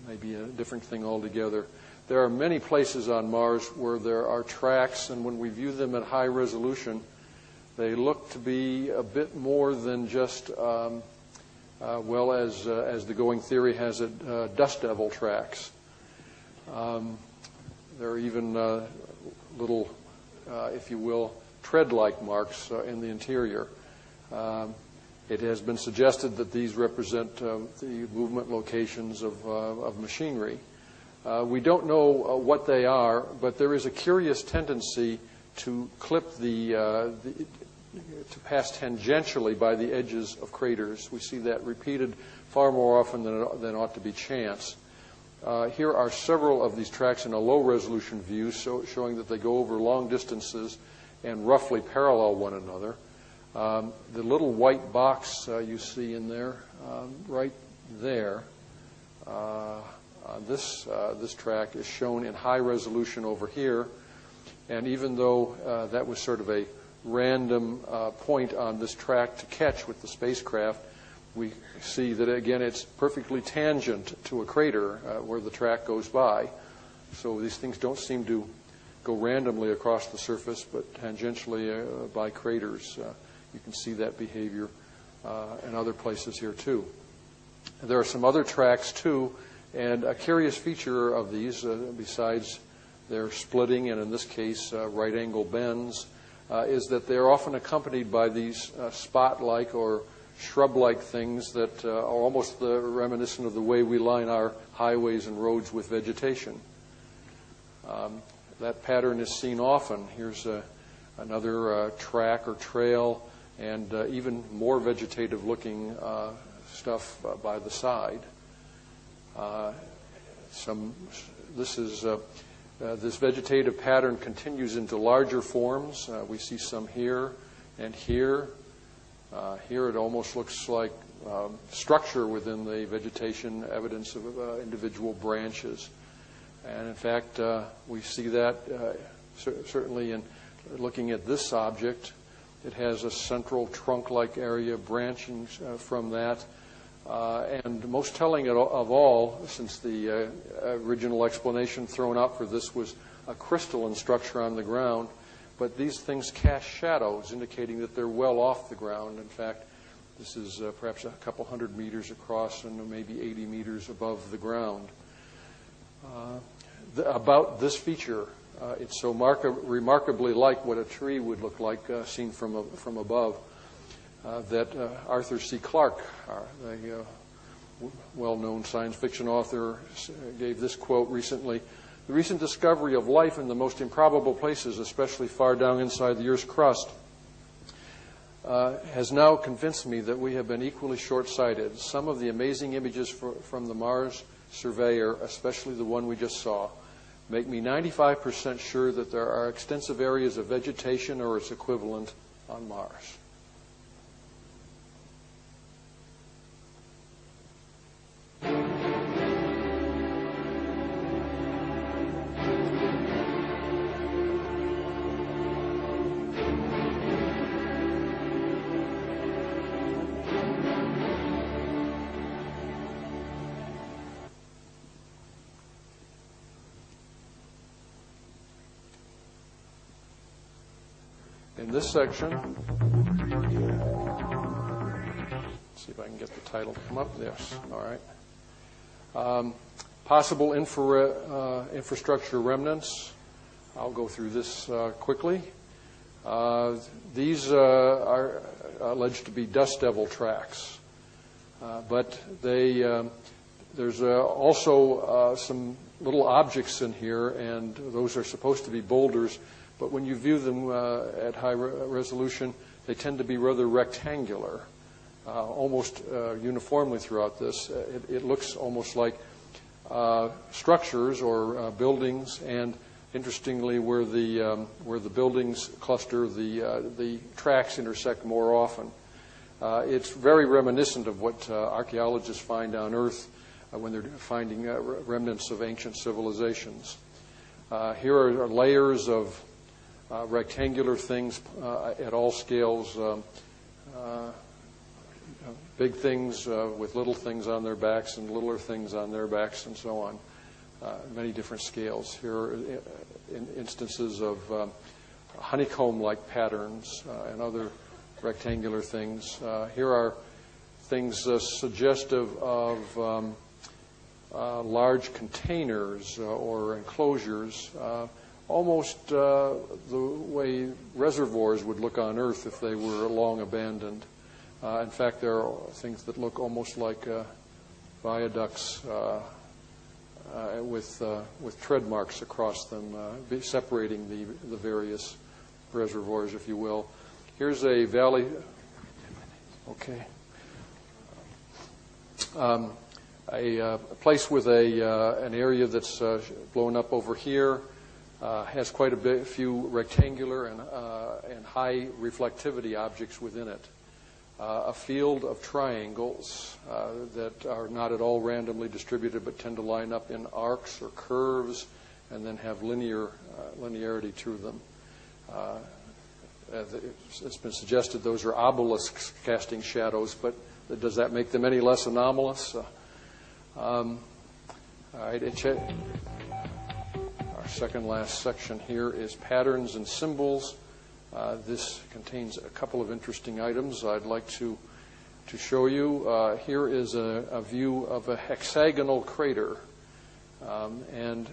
Maybe a different thing altogether. There are many places on Mars where there are tracks, and when we view them at high resolution, they look to be a bit more than just, well, as the going theory has it, dust devil tracks. There are even little, if you will, tread-like marks in the interior. It has been suggested that these represent the movement locations of machinery. We don't know what they are, but there is a curious tendency to clip to pass tangentially by the edges of craters. We see that repeated far more often than ought to be chance. Here are several of these tracks in a low-resolution view, showing that they go over long distances and roughly parallel one another. The little white box you see in there, right there, this track is shown in high resolution over here. And even though that was sort of a random point on this track to catch with the spacecraft, we see that, again, it's perfectly tangent to a crater where the track goes by. So these things don't seem to go randomly across the surface, but tangentially by craters. You can see that behavior in other places here, too. There are some other tracks, too, and a curious feature of these, besides their splitting and, in this case, right-angle bends, is that they're often accompanied by these spot-like or shrub-like things that are almost reminiscent of the way we line our highways and roads with vegetation. That pattern is seen often. Here's another track or trail, and even more vegetative-looking stuff by the side. This vegetative pattern continues into larger forms. We see some here and here. Here it almost looks like structure within the vegetation, evidence of individual branches. And in fact, we see that certainly in looking at this object. It has a central trunk-like area branching from that. And most telling of all, since the original explanation thrown out for this was a crystalline structure on the ground, but these things cast shadows, indicating that they're well off the ground. In fact, this is perhaps a couple hundred meters across and maybe 80 meters above the ground. About this feature, it's so remarkably like what a tree would look like seen from above, that Arthur C. Clarke, the well-known science fiction author, gave this quote recently: "The recent discovery of life in the most improbable places, especially far down inside the Earth's crust, has now convinced me that we have been equally short-sighted. Some of the amazing images from the Mars Surveyor, especially the one we just saw, make me 95% sure that there are extensive areas of vegetation or its equivalent on Mars." In this section, see if I can get the title to come up. Yes, all right. Possible infrastructure remnants. I'll go through this quickly. These are alleged to be dust devil tracks, but there's also some little objects in here, and those are supposed to be boulders. But when you view them at high resolution, they tend to be rather rectangular. almost uniformly throughout this. It looks almost like structures or buildings, and interestingly, where the buildings cluster, the tracks intersect more often. It's very reminiscent of what archaeologists find on Earth when they're finding remnants of ancient civilizations. Here are layers of rectangular things at all scales, big things with little things on their backs and littler things on their backs and so on, many different scales. Here are instances of honeycomb-like patterns and other rectangular things. Here are things suggestive of large containers or enclosures, almost the way reservoirs would look on Earth if they were long abandoned. In fact, there are things that look almost like viaducts with tread marks across them, separating the various reservoirs, if you will. Here's a valley. Okay. A place with an area that's blown up over here has quite a few rectangular and high reflectivity objects within it. A field of triangles that are not at all randomly distributed but tend to line up in arcs or curves and then have linearity to them. It's been suggested those are obelisks casting shadows, but does that make them any less anomalous? All right, our second last section here is patterns and symbols. This contains a couple of interesting items I'd like to show you. Here is a view of a hexagonal crater, and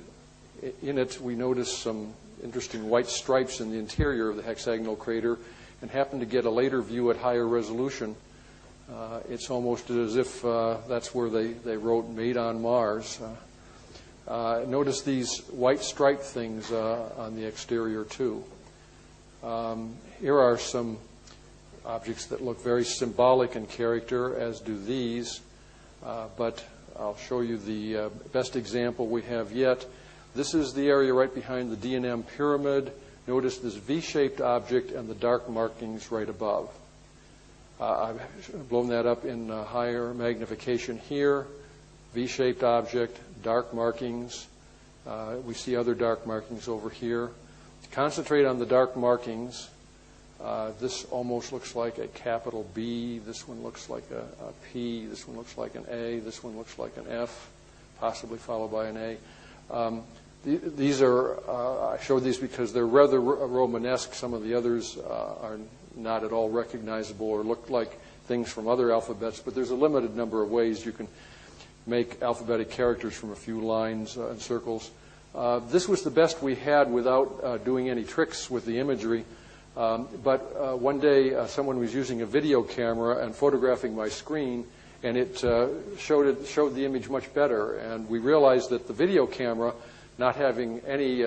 in it we notice some interesting white stripes in the interior of the hexagonal crater, and happen to get a later view at higher resolution. It's almost as if that's where they wrote "Made on Mars." Notice these white striped things on the exterior too. Here are some objects that look very symbolic in character, as do these, but I'll show you the best example we have yet. This is the area right behind the D&M pyramid. Notice this V-shaped object and the dark markings right above. I've blown that up in higher magnification here. V-shaped object, dark markings. We see other dark markings over here. Concentrate on the dark markings. This almost looks like a capital B. This one looks like a P. This one looks like an A. This one looks like an F, possibly followed by an A. These are, I showed these because they're rather Romanesque. Some of the others are not at all recognizable or look like things from other alphabets, but there's a limited number of ways you can make alphabetic characters from a few lines and circles. This was the best we had without doing any tricks with the imagery. But one day someone was using a video camera and photographing my screen, and it showed the image much better. And we realized that the video camera, not having any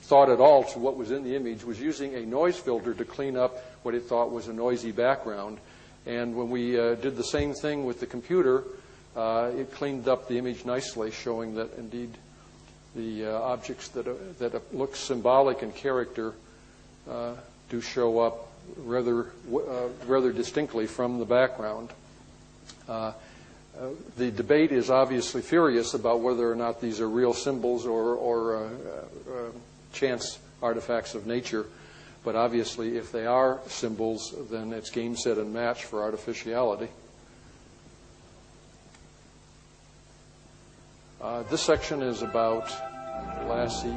thought at all to what was in the image, was using a noise filter to clean up what it thought was a noisy background. And when we did the same thing with the computer, it cleaned up the image nicely, showing that indeed the objects that look symbolic in character do show up rather distinctly from the background. The debate is obviously furious about whether or not these are real symbols or chance artifacts of nature. But obviously, if they are symbols, then it's game, set, and match for artificiality. This section is about glassy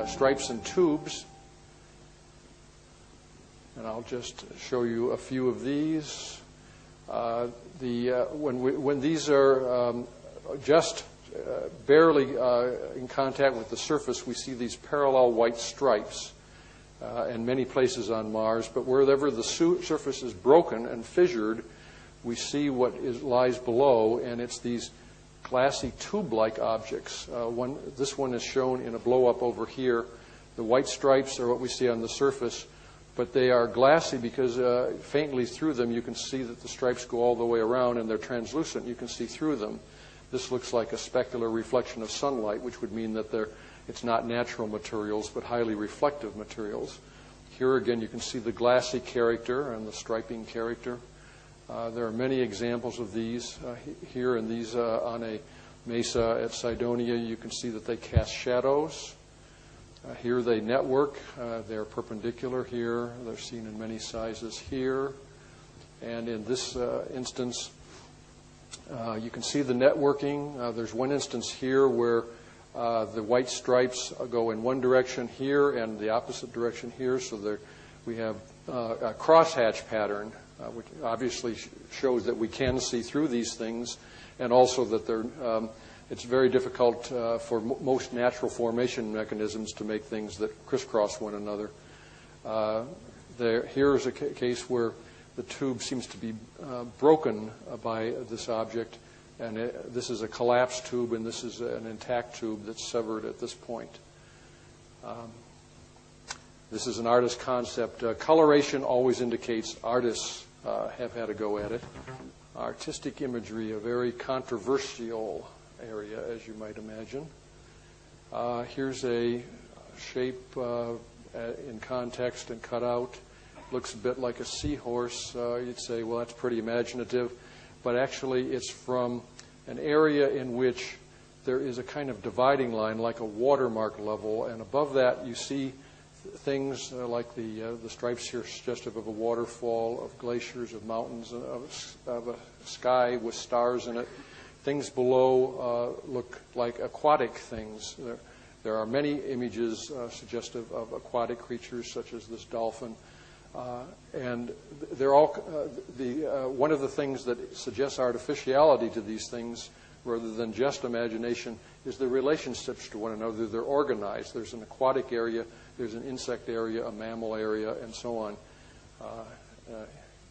stripes and tubes. And I'll just show you a few of these. When these are just barely in contact with the surface, we see these parallel white stripes in many places on Mars. But wherever the surface is broken and fissured, we see what lies below, and it's these glassy tube-like objects. This one is shown in a blow-up over here. The white stripes are what we see on the surface, but they are glassy because faintly through them you can see that the stripes go all the way around, and they're translucent. You can see through them. This looks like a specular reflection of sunlight, which would mean that it's not natural materials, but highly reflective materials. Here again, you can see the glassy character and the striping character. There are many examples of these here, and these on a mesa at Cydonia. You can see that they cast shadows. Here they network. They're perpendicular here. They're seen in many sizes here. And in this instance, you can see the networking. There's one instance here where the white stripes go in one direction here and the opposite direction here. So we have a crosshatch pattern, which obviously shows that we can see through these things, and also that it's very difficult for most natural formation mechanisms to make things that crisscross one another. Here is a case where the tube seems to be broken by this object, and this is a collapsed tube, and this is an intact tube that's severed at this point. This is an artist concept. Coloration always indicates artists have had a go at it. Artistic imagery, a very controversial area, as you might imagine. Here's a shape in context and cut out. Looks a bit like a seahorse. You'd say, well, that's pretty imaginative. But actually, it's from an area in which there is a kind of dividing line, like a watermark level. And above that, you see things like the stripes here suggestive of a waterfall, of glaciers, of mountains, of a sky with stars in it. Things below look like aquatic things. There are many images suggestive of aquatic creatures, such as this dolphin. And they're all one of the things that suggests artificiality to these things, rather than just imagination, is the relationships to one another. They're organized. There's an aquatic area, there's an insect area, a mammal area, and so on.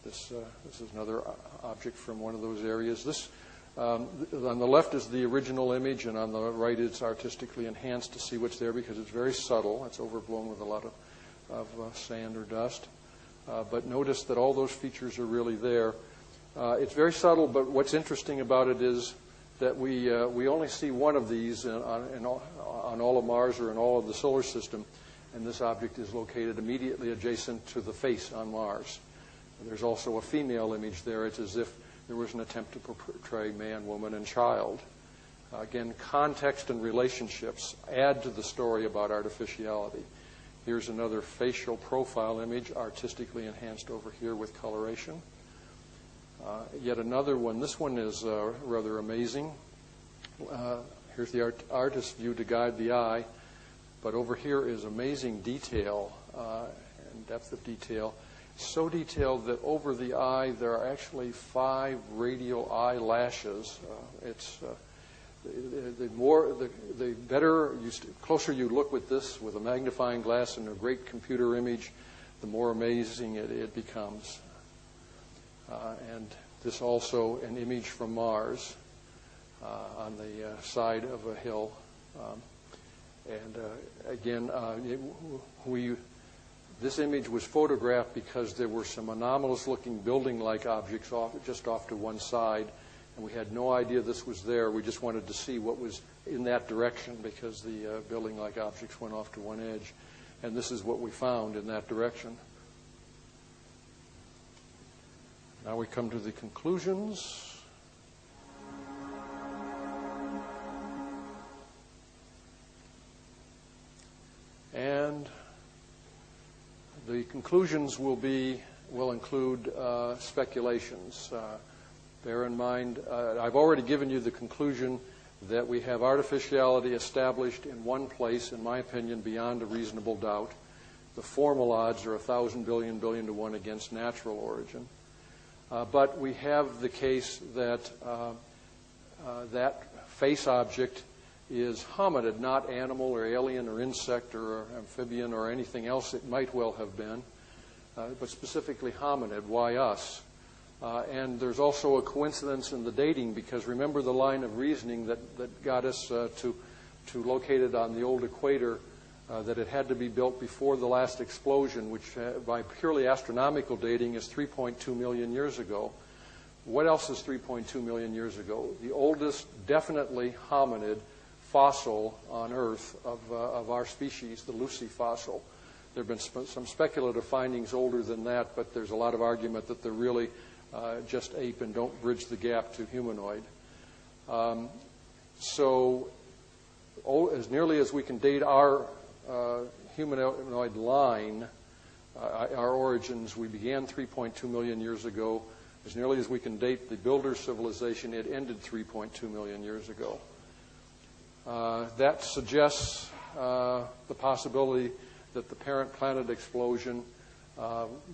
This is another object from one of those areas. This on the left is the original image, and on the right it's artistically enhanced to see what's there because it's very subtle. It's overblown with a lot of sand or dust. But notice that all those features are really there. It's very subtle, but what's interesting about it is that we only see one of these on all of Mars or in all of the solar system, and this object is located immediately adjacent to the face on Mars. There's also a female image there. It's as if there was an attempt to portray man, woman, and child. Again, context and relationships add to the story about artificiality. Here's another facial profile image, artistically enhanced over here with coloration. Yet another one. This one is rather amazing. Here's the artist's view to guide the eye. But over here is amazing detail and depth of detail. So detailed that over the eye there are actually 5 radial eyelashes. The better, closer you look with this, with a magnifying glass and a great computer image, the more amazing it becomes. And this also an image from Mars on the side of a hill. Again, this image was photographed because there were some anomalous-looking building-like objects just off to one side, and we had no idea this was there. We just wanted to see what was in that direction because the building-like objects went off to one edge. And this is what we found in that direction. Now we come to the conclusions. And the conclusions will include speculations. Bear in mind, I've already given you the conclusion that we have artificiality established in one place, in my opinion, beyond a reasonable doubt. The formal odds are 1,000 billion to 1 against natural origin. But we have the case that that face object is hominid, not animal or alien or insect or amphibian or anything else it might well have been, but specifically hominid. Why us? And there's also a coincidence in the dating, because remember the line of reasoning that got us to locate it on the old equator that it had to be built before the last explosion, which by purely astronomical dating is 3.2 million years ago. What else is 3.2 million years ago? The oldest definitely hominid fossil on Earth of our species, the Lucy fossil. There have been some speculative findings older than that, but there's a lot of argument that they're really just ape and don't bridge the gap to humanoid. So as nearly as we can date our humanoid line, our origins, we began 3.2 million years ago. As nearly as we can date the builder civilization, it ended 3.2 million years ago. That suggests the possibility that the parent planet explosion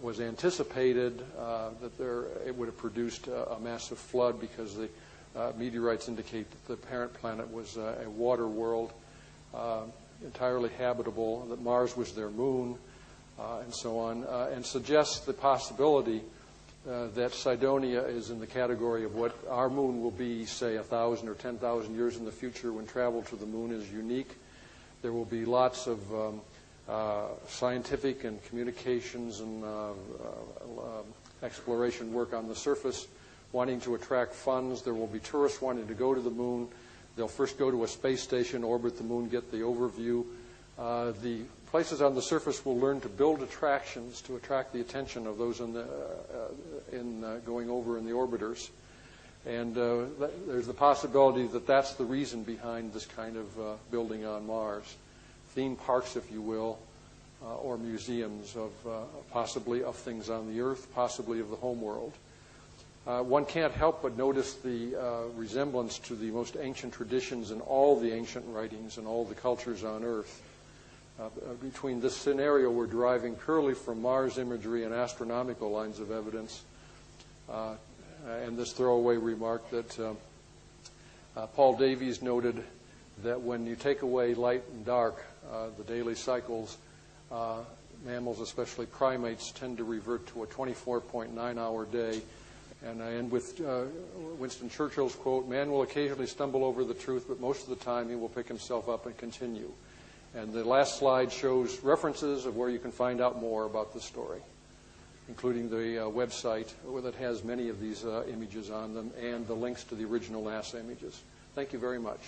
was anticipated, that it would have produced a massive flood because the meteorites indicate that the parent planet was a water world, entirely habitable, that Mars was their moon, and so on, and suggests the possibility that Cydonia is in the category of what our moon will be, say, 1,000 or 10,000 years in the future when travel to the moon is unique. There will be lots of scientific and communications and exploration work on the surface, wanting to attract funds. There will be tourists wanting to go to the moon. They'll first go to a space station, orbit the moon, get the overview. The places on the surface will learn to build attractions to attract the attention of those going over in the orbiters. And there's the possibility that that's the reason behind this kind of building on Mars. Theme parks, if you will, or museums of possibly of things on the Earth, possibly of the home world. One can't help but notice the resemblance to the most ancient traditions in all the ancient writings and all the cultures on Earth. Between this scenario we're deriving purely from Mars imagery and astronomical lines of evidence, and this throwaway remark that Paul Davies noted that when you take away light and dark, the daily cycles, mammals, especially primates, tend to revert to a 24.9-hour day. And I end with Winston Churchill's quote, "Man will occasionally stumble over the truth, but most of the time he will pick himself up and continue." And the last slide shows references of where you can find out more about the story, including the website that has many of these images on them and the links to the original NASA images. Thank you very much.